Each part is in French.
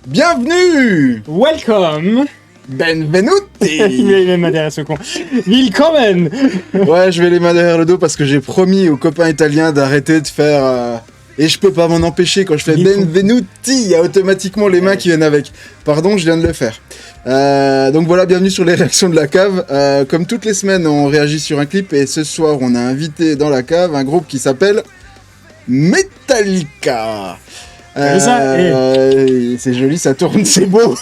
Bienvenue. Welcome. Benvenuti. Il met les mains derrière ce con. Willkommen. Ouais, je vais les mains derrière le dos parce que j'ai promis aux copains italiens d'arrêter de faire... Et je peux pas m'en empêcher, quand je fais Benvenuti, il y a automatiquement les mains qui viennent avec. Pardon, je viens de le faire. Donc voilà, bienvenue sur les réactions de la cave. Comme toutes les semaines, on réagit sur un clip et ce soir, on a invité dans la cave un groupe qui s'appelle Metallica. C'est joli, ça tourne, c'est beau.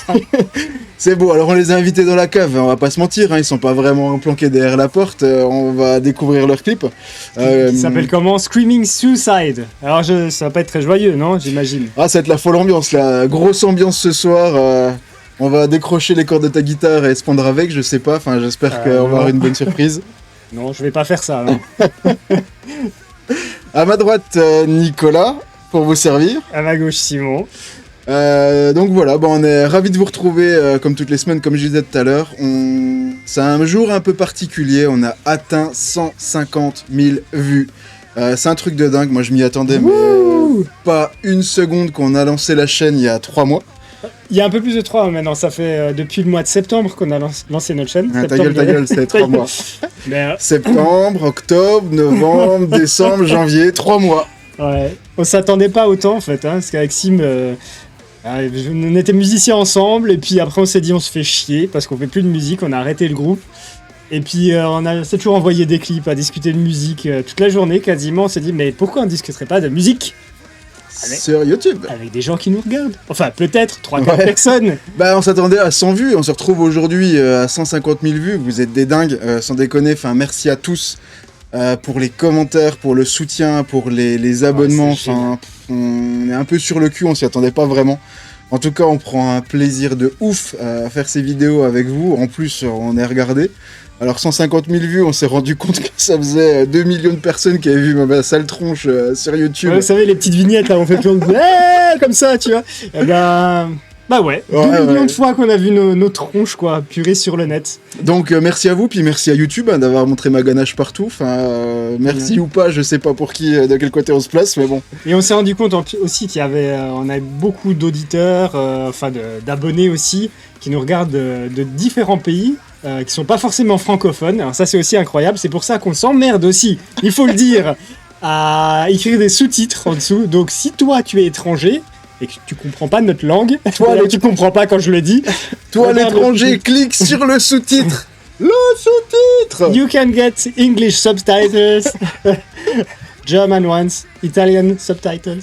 C'est beau, alors on les a invités dans la cave, on va pas se mentir, hein, ils sont pas vraiment planqués derrière la porte, on va découvrir leur clip. Ça s'appelle comment? Screaming Suicide. Alors ça va pas être très joyeux, non? J'imagine. Ah, ça va être la folle ambiance, la grosse ambiance ce soir. On va décrocher les cordes de ta guitare et se pendre avec, je sais pas, enfin j'espère qu'on va avoir une bonne surprise. Non, je vais pas faire ça. Non. À ma droite, Nicolas, pour vous servir. À ma gauche, Simon. Donc voilà, on est ravis de vous retrouver comme toutes les semaines, comme je disais tout à l'heure. C'est un jour un peu particulier, on a atteint 150 000 vues. C'est un truc de dingue, moi je m'y attendais, mais pas une seconde qu'on a lancé la chaîne il y a 3 mois. Il y a un peu plus de 3 maintenant, ça fait depuis le mois de septembre qu'on a lancé notre chaîne. Ta gueule, c'est 3 mois. Septembre, octobre, novembre, décembre, janvier, 3 mois. Ouais, on s'attendait pas autant en fait, hein, parce qu'avec Sim, on était musiciens ensemble, et puis après on s'est dit on se fait chier, parce qu'on fait plus de musique, on a arrêté le groupe. Et puis s'est toujours envoyé des clips, à discuter de musique toute la journée quasiment, on s'est dit mais pourquoi on discuterait pas de musique sur YouTube avec des gens qui nous regardent. Enfin peut-être 3-4 personnes. On s'attendait à 100 vues, on se retrouve aujourd'hui à 150 000 vues, vous êtes des dingues, sans déconner, merci à tous. Pour les commentaires, pour le soutien, pour les abonnements, on est un peu sur le cul, on s'y attendait pas vraiment. En tout cas, on prend un plaisir de ouf à faire ces vidéos avec vous. En plus, on est regardé. Alors 150 000 vues, on s'est rendu compte que ça faisait 2 millions de personnes qui avaient vu ma sale tronche sur YouTube. Ouais, vous savez, les petites vignettes, là, on fait plein de comme ça, tu vois. Et Bah ouais, 2 millions de fois qu'on a vu nos tronches, quoi, purées sur le net. Donc merci à vous, puis merci à YouTube d'avoir montré ma ganache partout. Merci ou pas, je sais pas pour qui, de quel côté on se place, mais bon. Et on s'est rendu compte aussi qu'il y avait, on avait beaucoup d'auditeurs, d'abonnés aussi, qui nous regardent de différents pays, qui sont pas forcément francophones. Alors ça c'est aussi incroyable, c'est pour ça qu'on s'emmerde aussi, il faut le dire, à écrire des sous-titres en dessous. Donc si toi tu es étranger, et que tu comprends pas notre langue, tu comprends pas quand je le dis. Toi l'étranger, clique sur le sous-titre. Le sous-titre. You can get English subtitles, German ones, Italian subtitles.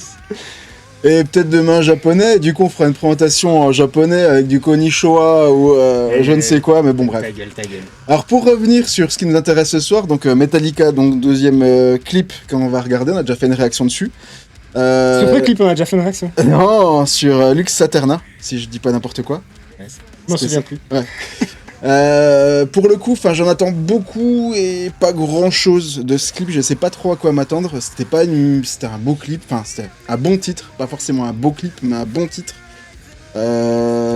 Et peut-être demain japonais, du coup on fera une présentation en japonais avec du konnichiwa ou je ne sais quoi, mais bon bref. Ta gueule. Alors pour revenir sur ce qui nous intéresse ce soir, donc Metallica, donc deuxième clip qu'on va regarder, on a déjà fait une réaction dessus. Sur quel clip on a déjà fait une réaction? Non, sur Lux Saterna, si je dis pas n'importe quoi. Ouais, je m'en souviens plus. Ouais. Pour le coup, j'en attends beaucoup et pas grand chose de ce clip, je sais pas trop à quoi m'attendre. C'était un beau clip, c'était un bon titre, pas forcément un beau clip, mais un bon titre.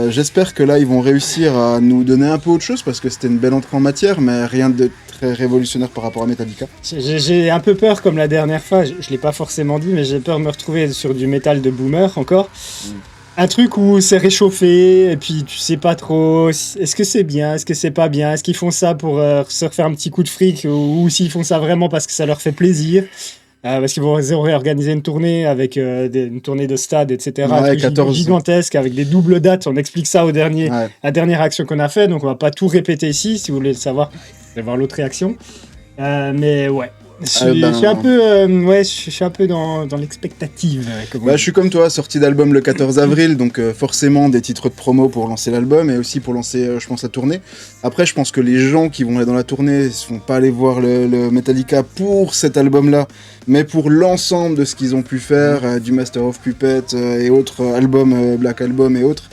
J'espère que là ils vont réussir à nous donner un peu autre chose parce que c'était une belle entrée en matière, mais rien de très révolutionnaire par rapport à Metallica. J'ai un peu peur, comme la dernière fois, je l'ai pas forcément dit, mais j'ai peur de me retrouver sur du métal de boomer encore. Un truc où c'est réchauffé, et puis tu sais pas trop, est-ce que c'est bien, est-ce que c'est pas bien, est-ce qu'ils font ça pour se refaire un petit coup de fric, ou s'ils font ça vraiment parce que ça leur fait plaisir. Parce qu'ils vont réorganiser une tournée avec une tournée de stade, etc. Ouais, 14 gigantesque avec des doubles dates. On explique ça la dernière réaction qu'on a fait, donc on va pas tout répéter ici. Si vous voulez le savoir, vous allez voir l'autre réaction. Mais ouais, je suis un peu dans l'expectative. Je suis comme toi, sortie d'album le 14 avril, donc forcément des titres de promo pour lancer l'album et aussi pour lancer, je pense, la tournée. Après, je pense que les gens qui vont aller dans la tournée ne vont pas aller voir le Metallica pour cet album-là, mais pour l'ensemble de ce qu'ils ont pu faire, du Master of Puppets et autres albums, Black Album et autres,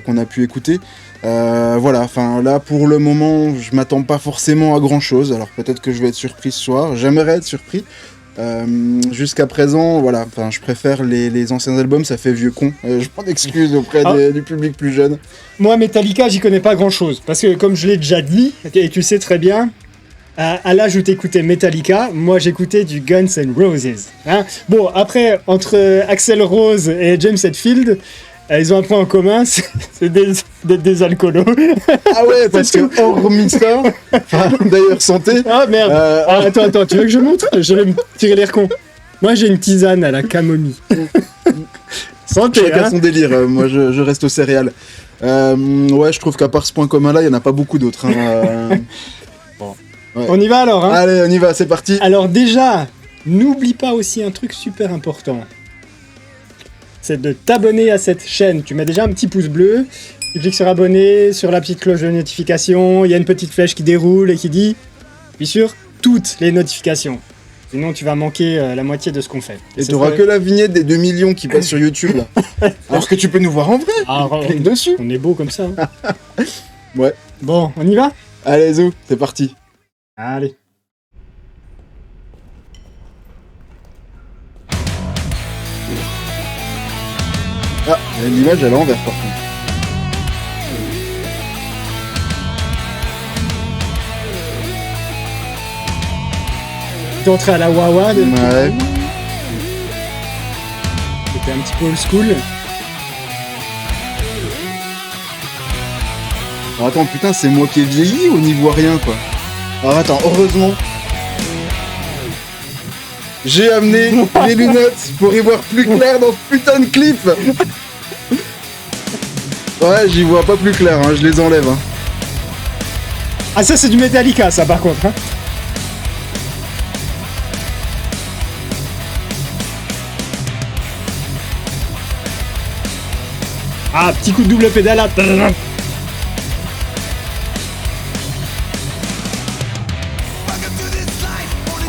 qu'on a pu écouter. Là pour le moment je m'attends pas forcément à grand chose, alors peut-être que je vais être surpris ce soir, j'aimerais être surpris. Jusqu'à présent, je préfère les anciens albums, ça fait vieux con, je prends d'excuses auprès du public plus jeune. Moi Metallica j'y connais pas grand chose, parce que comme je l'ai déjà dit, et tu sais très bien, à l'âge où t'écoutais Metallica, moi j'écoutais du Guns N' Roses. Hein. Bon, après, entre Axl Rose et James Hetfield, Ils ont un point en commun, c'est d'être des alcoolos. Ah ouais, parce que hormis ça, d'ailleurs santé. Ah merde. Attends, tu veux que je montre? Je vais me tirer l'air con. Moi j'ai une tisane à la camomille. Santé, chacun son délire, moi je reste aux céréales. Ouais, je trouve qu'à part ce point commun là, il n'y en a pas beaucoup d'autres. Bon. Ouais. On y va alors, hein? Allez, on y va, c'est parti. Alors déjà, n'oublie pas aussi un truc super important. C'est de t'abonner à cette chaîne. Tu mets déjà un petit pouce bleu, tu cliques sur abonner, sur la petite cloche de notification, il y a une petite flèche qui déroule et qui dit « Puis sur toutes les notifications ». Sinon, tu vas manquer la moitié de ce qu'on fait. Et tu n'auras que la vignette des 2 millions qui passent sur YouTube, là. Alors que tu peux nous voir en vrai. Clique dessus. On est beau comme ça. Hein. Ouais. Bon, on y va? Allez, Zou, c'est parti. Allez. Ah, l'image elle est à l'envers par contre. T'es entré à la Wawa de... Ouais. C'était un petit peu old school. Alors attends, putain, c'est moi qui ai vieilli ou on n'y voit rien quoi. Alors attends, heureusement. J'ai amené les lunettes pour y voir plus clair dans ce putain de clip. Ouais, j'y vois pas plus clair, hein, je les enlève. Hein. Ah ça c'est du Metallica ça par contre. Hein. Ah, petit coup de double pédale.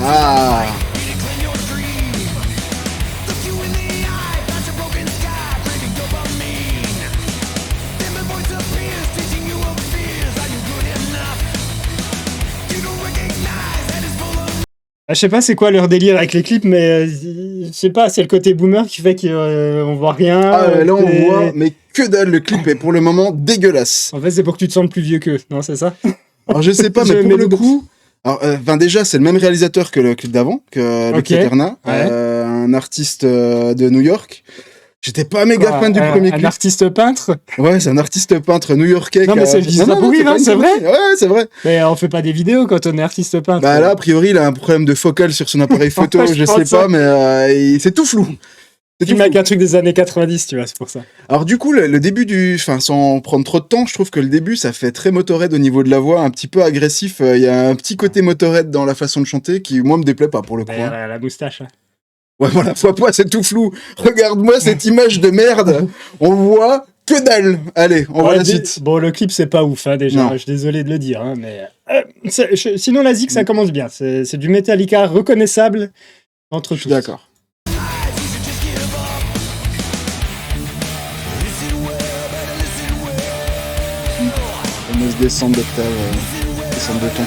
Ah. Je sais pas c'est quoi leur délire avec les clips, mais je sais pas, c'est le côté boomer qui fait qu'on voit rien. Ah, là on voit, mais que dalle, le clip est pour le moment dégueulasse. En fait, c'est pour que tu te sentes plus vieux qu'eux, non, c'est ça? Alors je sais pas, mais pour le coup, alors, déjà c'est le même réalisateur que le clip d'avant, que Luc Eterna, un artiste de New York. J'étais pas méga fan du premier clip. Un artiste peintre? Ouais, c'est un artiste peintre new-yorkais. Non, mais c'est juste pourri, non, c'est vrai? Ouais, c'est vrai. Mais on fait pas des vidéos quand on est artiste peintre. Bah là, a priori, il a un problème de focal sur son appareil photo, je sais pas, mais c'est tout flou. Tu mets qu'un truc des années 90, tu vois, c'est pour ça. Alors du coup, le début enfin, sans prendre trop de temps, je trouve que le début, ça fait très Motorhead au niveau de la voix, un petit peu agressif. Il y a un petit côté Motorhead dans la façon de chanter qui, moi, me déplaît pas pour le coup. Hein. La moustache. Hein. Ouais, voilà, fois c'est tout flou. Regarde-moi cette image de merde. On voit que dalle. Allez, on voit la suite. Bon, le clip, c'est pas ouf, hein, déjà. Non. Je suis désolé de le dire, hein, mais... sinon, la zik, ça commence bien. C'est du Metallica reconnaissable entre tous. Je suis d'accord. On se descend d'octave, descendre de ton.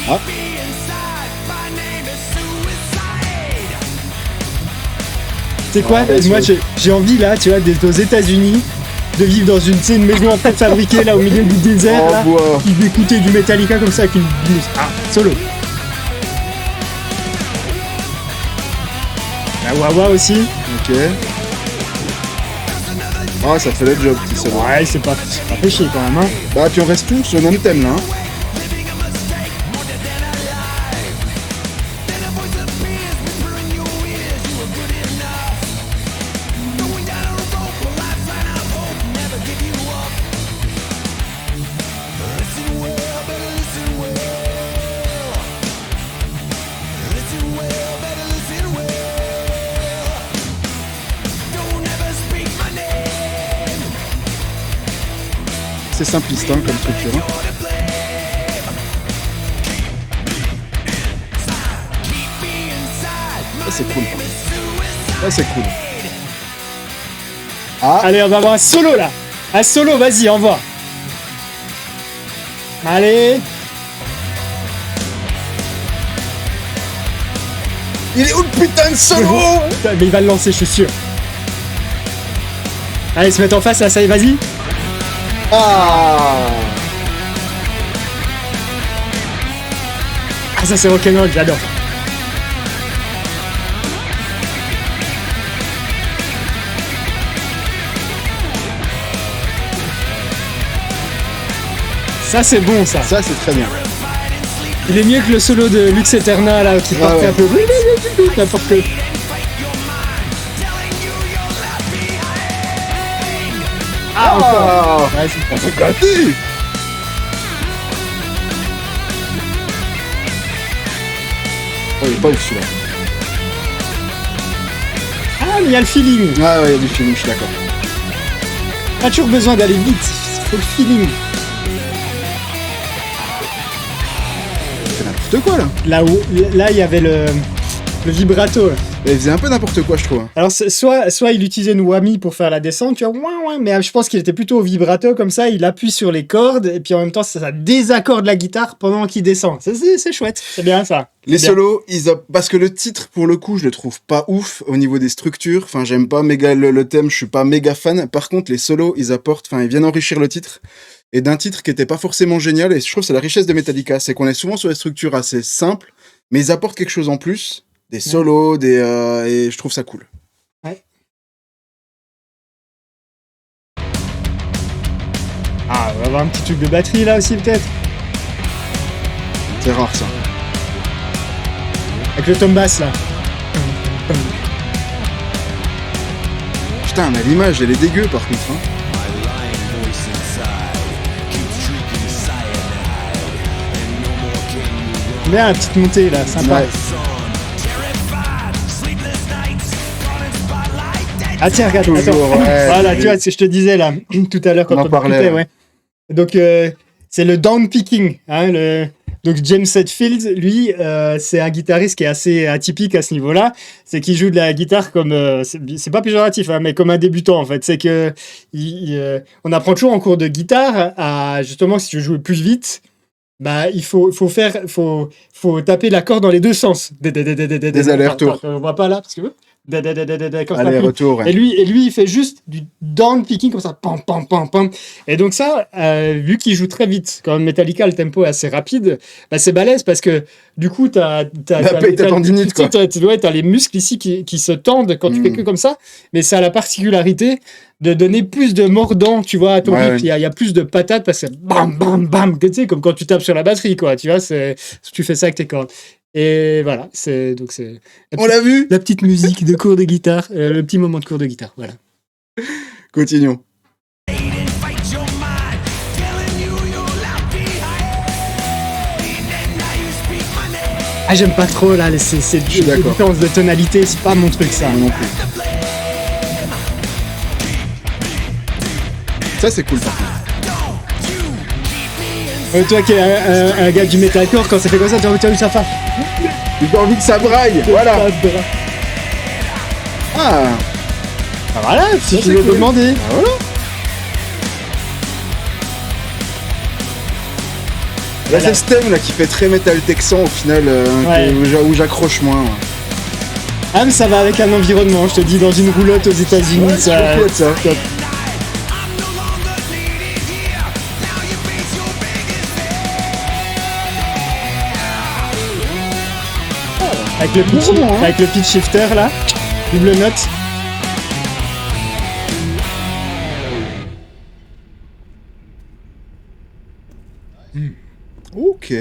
Ah. C'est quoi? Moi j'ai envie là, tu vois, d'être aux États-Unis, de vivre dans une maison en fait fabriquée là au milieu du désert, là, d'écouter du Metallica comme ça avec une blouse. Ah, solo. La Wawa aussi. Ok. Ah, ça fait le job, petit solo. Ouais, c'est pas fait chier quand même. Hein. Bah, puis on reste tous sur le même thème là. Hein. C'est simpliste hein, comme structure. Hein. Ça c'est cool. Ça c'est cool. Ah. Allez, on va avoir un solo là. Un solo, vas-y, envoie. Allez. Il est où le putain de solo? Mais il va le lancer, je suis sûr. Allez, se mettre en face là, ça y est, vas-y. Ah, Ah, ça c'est rock'n'roll, j'adore. Ça c'est bon ça. ça c'est très bien. Il est mieux que le solo de Lux Eterna là qui partait ouais. un peu n'importe quoi. Ah encore. Ouais, c'est On s'est gâté. Oh, il est pas ouf celui-là. Ah mais il y a le feeling. Ah ouais, il y a du film, je suis d'accord. Pas toujours besoin d'aller vite, il faut le feeling. C'est n'importe quoi là. Là il y avait le vibrato. Là. Il faisait un peu n'importe quoi, je trouve. Alors soit il utilisait une whammy pour faire la descente, tu vois, mais je pense qu'il était plutôt au vibrato comme ça, il appuie sur les cordes et puis en même temps ça désaccorde la guitare pendant qu'il descend. C'est chouette, c'est bien ça. Les Bien. solos, parce que le titre, pour le coup, je le trouve pas ouf au niveau des structures. Enfin, j'aime pas méga le thème, je suis pas méga fan. Par contre, les solos, ils viennent enrichir le titre. Et d'un titre qui était pas forcément génial. Et je trouve que c'est la richesse de Metallica. C'est qu'on est souvent sur des structures assez simples, mais ils apportent quelque chose en plus. Des solos, et je trouve ça cool. Ouais. Ah, on va avoir un petit truc de batterie là aussi peut-être. C'est rare ça. Avec le tom bass là. Putain, mais l'image, elle est dégueu par contre. Hein. Bien la petite montée là, sympa. Ouais. Ah tiens, regarde, Toujours, attends. ouais, Voilà, oui. tu vois ce que je te disais là, tout à l'heure quand On en on parlait, discutait, ouais. ouais. Donc c'est le down picking. Hein, donc James Hetfield, lui, c'est un guitariste qui est assez atypique à ce niveau-là. C'est qu'il joue de la guitare comme, c'est pas péjoratif, hein, mais comme un débutant en fait. C'est que on apprend toujours en cours de guitare à justement si tu veux jouer plus vite. Bah, il faut taper l'accord dans les deux sens. Des allers-retours. On voit pas là parce que comme ça. Aller-retour, ouais. Et lui, il fait juste du down picking comme ça, pam, pam, pam, pam. Et donc ça, vu qu'il joue très vite, quand Metallica, le tempo est assez rapide, bah c'est balèze parce que du coup, t'as ta tendinite, quoi. T'as les muscles ici qui se tendent quand tu fais que comme ça, mais ça a la particularité de donner plus de mordant, tu vois, à ton rythme. Il y a plus de patates parce que bam, bam, bam, tu sais, comme quand tu tapes sur la batterie, quoi, tu vois, tu fais ça avec tes cordes. Et voilà, On l'a vu. la petite musique de cours de guitare, le petit moment de cours de guitare, voilà. Continuons. Ah, j'aime pas trop là, ces différences de tonalité, c'est pas mon truc ça. Moi non plus. Ça c'est cool par contre. Toi qui es un gars du metalcore, quand ça fait comme ça, t'as envie que ça fasse. J'ai envie que ça braille. Voilà. Ah. Ah, voilà, si Ça, tu c'est veux cool. demander. Ah, voilà. Là, c'est ce thème là qui fait très métal texan au final, Ouais. où j'accroche moins. Ouais. Ah, mais ça va avec un environnement, je te dis, dans une roulotte aux États-Unis, Ouais, c'est ça. trop cool, ça. top. Avec le pitch shifter là, double note. Ok.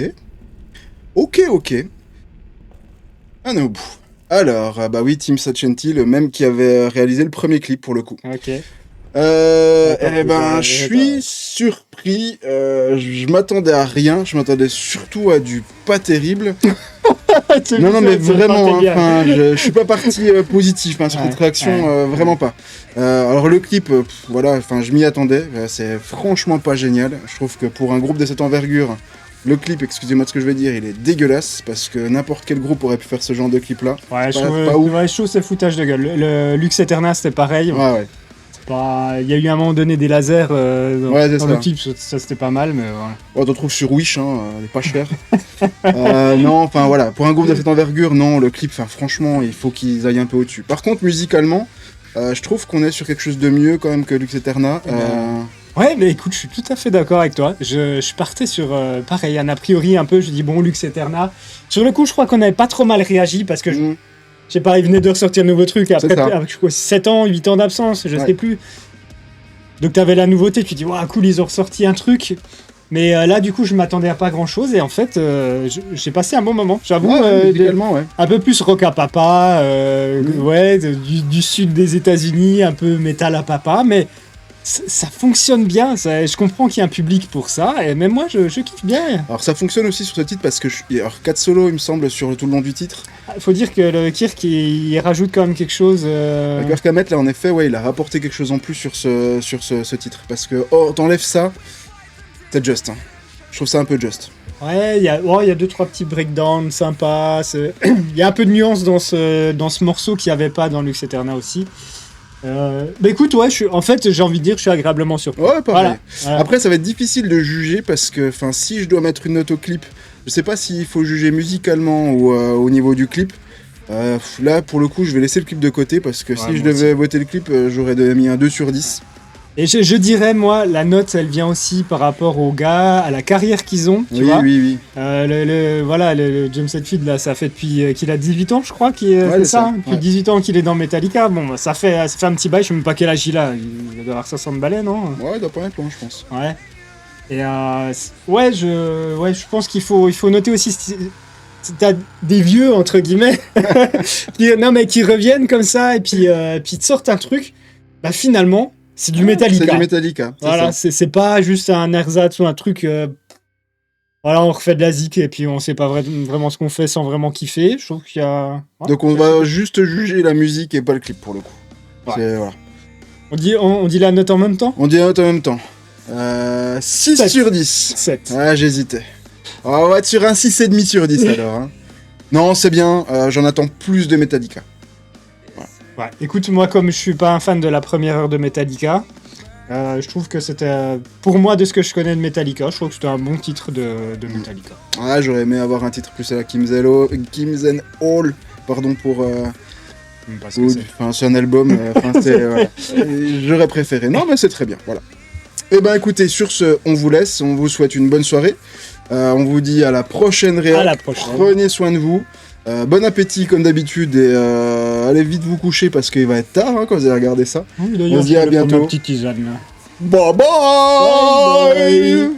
Ah non, alors, bah oui, Tim Sacchetti, le même qui avait réalisé le premier clip pour le coup. Ok. Eh ben, je suis surpris. Je m'attendais à rien. Je m'attendais surtout à du pas terrible. Non, mais vraiment. Hein, je suis pas parti positif sur cette réaction. Vraiment pas. Alors le clip, voilà. Enfin, je m'y attendais. C'est franchement pas génial. Je trouve que pour un groupe de cette envergure, le clip, excusez-moi de ce que je vais dire, il est dégueulasse parce que n'importe quel groupe aurait pu faire ce genre de clip-là. Ouais, pas ouf. je trouve c'est foutage de gueule. Le Lux Eterna, c'était pareil. Ouais. Il y a eu à un moment donné des lasers dans le clip, ça c'était pas mal, mais voilà. On t'en trouve sur Wish, hein, elle est pas chère. Non, enfin voilà, pour un groupe de cette envergure, non, le clip, franchement, il faut qu'ils aillent un peu au-dessus. Par contre, musicalement, je trouve qu'on est sur quelque chose de mieux quand même que Lux Eterna. Ouais, mais écoute, je suis tout à fait d'accord avec toi. Je partais sur, pareil, un a priori un peu, je dis bon, Lux Eterna. Sur le coup, je crois qu'on avait pas trop mal réagi parce que, je sais pas, ils venaient de ressortir un nouveau truc après, je crois, 7 ans, 8 ans d'absence, je sais plus. Donc t'avais la nouveauté, tu dis, waouh, cool, ils ont ressorti un truc. Mais là, du coup, je m'attendais à pas grand chose et en fait, j'ai passé un bon moment. J'avoue, un peu plus rock à papa, du sud des États-Unis, un peu métal à papa, mais ça fonctionne bien. Je comprends qu'il y a un public pour ça et même moi, je kiffe bien. Alors, ça fonctionne aussi sur ce titre parce que alors 4 solos, il me semble, sur tout le long du titre. Faut dire que le Kirk, il rajoute quand même quelque chose. Kirk Hammett, là, en effet, il a rapporté quelque chose en plus sur ce titre parce que t'enlèves ça. C'est juste. Hein. Je trouve ça un peu juste. Ouais, il y a 2-3 petits breakdowns sympas. Il y a un peu de nuance dans ce morceau qu'il n'y avait pas dans Lux Eterna aussi. Bah écoute, ouais, en fait, j'ai envie de dire, je suis agréablement surpris. Ouais, pareil. Voilà. Après, ça va être difficile de juger parce que, si je dois mettre une note au clip, je sais pas s'il faut juger musicalement ou au niveau du clip. Là, pour le coup, je vais laisser le clip de côté parce que si je devais voter le clip, j'aurais mis un 2 sur 10. Et je dirais, moi, la note, elle vient aussi par rapport aux gars, à la carrière qu'ils ont, tu vois. Oui. Le James Hetfield, là, ça fait depuis qu'il a 18 ans, je crois, c'est ça. Depuis 18 ans qu'il est dans Metallica. Bon, bah, ça fait un petit bail, je sais même pas quel âge il a. Il doit avoir 60 balais, non? Ouais, il doit pas être loin, je pense. Ouais. Et je pense qu'il faut noter aussi... T'as des vieux, entre guillemets, qui reviennent comme ça, et puis te sortent un truc. Bah, finalement... C'est du Metallica. C'est du Metallica. Voilà, c'est pas juste un ersatz ou un truc. Voilà, on refait de la zik et puis on sait pas vraiment ce qu'on fait sans vraiment kiffer. Je trouve qu'il y a. Donc on va juste juger la musique et pas le clip pour le coup. Ouais. Voilà. On dit la note en même temps. On dit la note en même temps. 6 7. sur 10. 7. Ah, j'hésitais. On va être sur un 6,5 sur 10 alors. Hein. Non, c'est bien. J'en attends plus de Metallica. Ouais. Écoute, moi, comme je suis pas un fan de la première heure de Metallica, je trouve que c'était, pour moi, de ce que je connais de Metallica, je trouve que c'était un bon titre de Metallica. Ah, j'aurais aimé avoir un titre plus à la Kim's and All, pardon pour... c'est un album, j'aurais préféré. Non, mais c'est très bien, voilà. Eh ben écoutez, sur ce, on vous laisse, on vous souhaite une bonne soirée. On vous dit à la prochaine réa. À la prochaine. Prenez soin de vous. Bon appétit comme d'habitude et allez vite vous coucher parce qu'il va être tard quand vous allez regarder ça. Oui, on se dit à bientôt. Petite tisane, là. Bye bye.